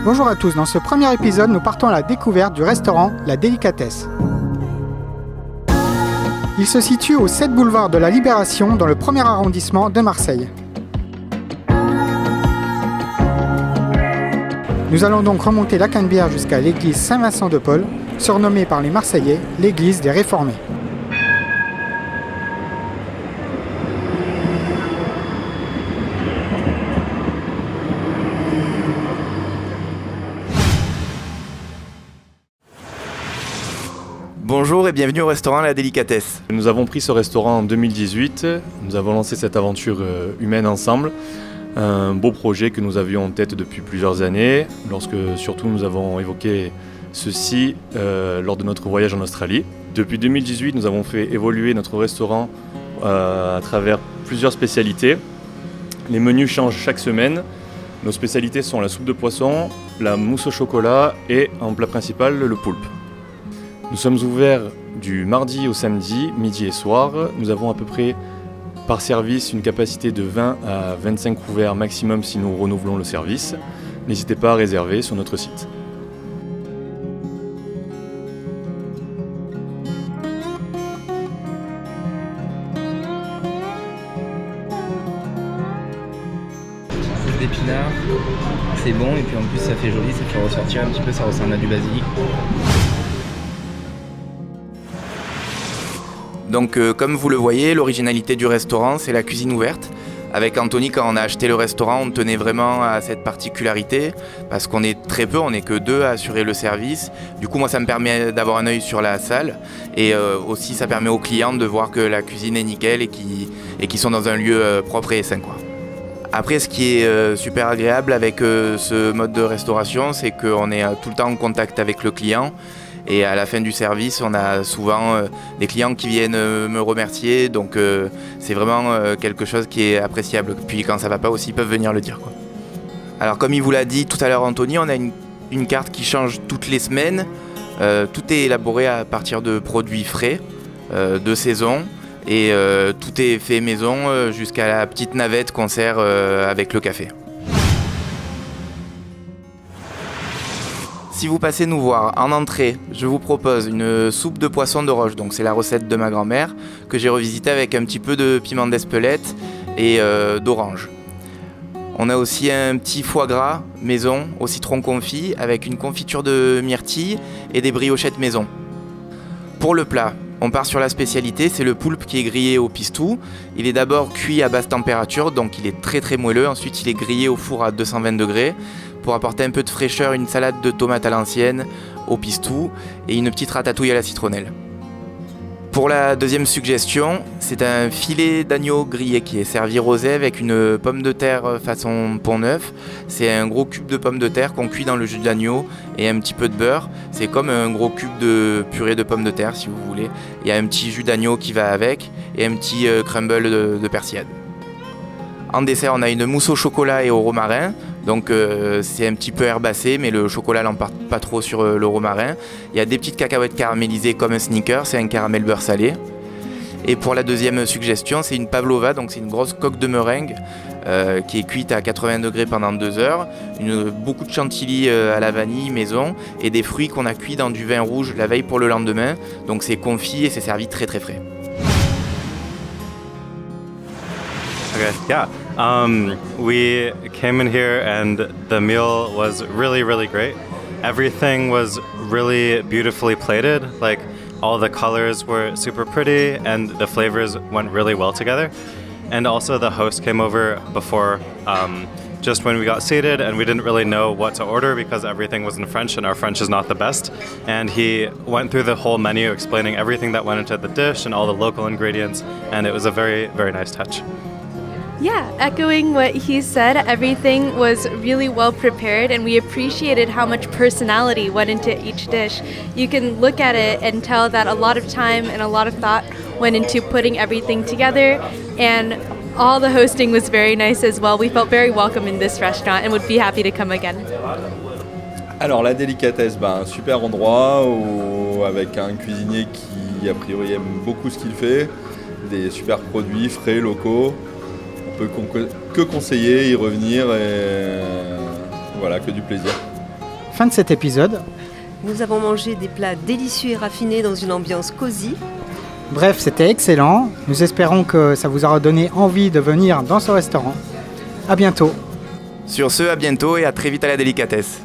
Bonjour à tous, dans ce premier épisode, nous partons à la découverte du restaurant La Délicatesse. Il se situe au 7 boulevard de la Libération, dans le 1er arrondissement de Marseille. Nous allons donc remonter la Canebière jusqu'à l'église Saint-Vincent-de-Paul, surnommée par les Marseillais l'église des Réformés. Bonjour et bienvenue au restaurant La Délicatesse. Nous avons pris ce restaurant en 2018, nous avons lancé cette aventure humaine ensemble, un beau projet que nous avions en tête depuis plusieurs années, lorsque surtout nous avons évoqué ceci lors de notre voyage en Australie. Depuis 2018, nous avons fait évoluer notre restaurant à travers plusieurs spécialités. Les menus changent chaque semaine. Nos spécialités sont la soupe de poisson, la mousse au chocolat et en plat principal le poulpe. Nous sommes ouverts du mardi au samedi, midi et soir. Nous avons à peu près par service une capacité de 20 à 25 couverts maximum si nous renouvelons le service. N'hésitez pas à réserver sur notre site. D'épinards, c'est bon et puis en plus ça fait joli, ça fait ressortir un petit peu, ça ressemble à du basilic. Donc comme vous le voyez, l'originalité du restaurant, c'est la cuisine ouverte. Avec Anthony, quand on a acheté le restaurant, on tenait vraiment à cette particularité parce qu'on est très peu, on n'est que deux à assurer le service. Du coup, moi, ça me permet d'avoir un œil sur la salle et aussi ça permet aux clients de voir que la cuisine est nickel et qu'ils sont dans un lieu propre et sain, quoi. Après, ce qui est super agréable avec ce mode de restauration, c'est qu'on est tout le temps en contact avec le client. Et à la fin du service, on a souvent des clients qui viennent me remercier. Donc c'est vraiment quelque chose qui est appréciable. Puis quand ça va pas aussi, ils peuvent venir le dire, quoi. Alors comme il vous l'a dit tout à l'heure Anthony, on a une carte qui change toutes les semaines. Tout est élaboré à partir de produits frais, de saison. Et tout est fait maison jusqu'à la petite navette qu'on sert avec le café. Si vous passez nous voir en entrée, je vous propose une soupe de poisson de roche. Donc c'est la recette de ma grand-mère que j'ai revisitée avec un petit peu de piment d'Espelette et d'orange. On a aussi un petit foie gras maison au citron confit avec une confiture de myrtille et des briochettes maison. Pour le plat, on part sur la spécialité, c'est le poulpe qui est grillé au pistou. Il est d'abord cuit à basse température, donc il est très moelleux. Ensuite, il est grillé au four à 220 degrés pour apporter un peu de fraîcheur, une salade de tomates à l'ancienne au pistou et une petite ratatouille à la citronnelle. Pour la deuxième suggestion, c'est un filet d'agneau grillé qui est servi rosé avec une pomme de terre façon Pont-Neuf. C'est un gros cube de pommes de terre qu'on cuit dans le jus d'agneau et un petit peu de beurre. C'est comme un gros cube de purée de pommes de terre si vous voulez. Il y a un petit jus d'agneau qui va avec et un petit crumble de persillade. En dessert, on a une mousse au chocolat et au romarin. Donc c'est un petit peu herbacé, mais le chocolat n'emporte pas trop sur le romarin. Il y a des petites cacahuètes caramélisées comme un sneaker, c'est un caramel beurre salé. Et pour la deuxième suggestion, c'est une pavlova, donc c'est une grosse coque de meringue qui est cuite à 80 degrés pendant 2 heures. Beaucoup de chantilly à la vanille maison et des fruits qu'on a cuits dans du vin rouge la veille pour le lendemain. Donc c'est confit et c'est servi très frais. Okay, yeah. We came in here and the meal was really great. Everything was really beautifully plated. Like all the colors were super pretty and the flavors went really well together. And also the host came over before just when we got seated and we didn't really know what to order because everything was in French and our French is not the best. And he went through the whole menu explaining everything that went into the dish and all the local ingredients, and it was a very nice touch. Yeah, echoing what he said, everything was really well prepared and we appreciated how much personality went into each dish. You can look at it and tell that a lot of time and a lot of thought went into putting everything together, and all the hosting was very nice as well. We felt very welcome in this restaurant and would be happy to come again. Alors la Délicatesse, un super endroit avec un cuisinier qui a priori aime beaucoup ce qu'il fait, des super produits frais, locaux. On peut que conseiller, y revenir et voilà, que du plaisir. Fin de cet épisode. Nous avons mangé des plats délicieux et raffinés dans une ambiance cosy. Bref, c'était excellent. Nous espérons que ça vous aura donné envie de venir dans ce restaurant. À bientôt. Sur ce, à bientôt et à très vite à la délicatesse.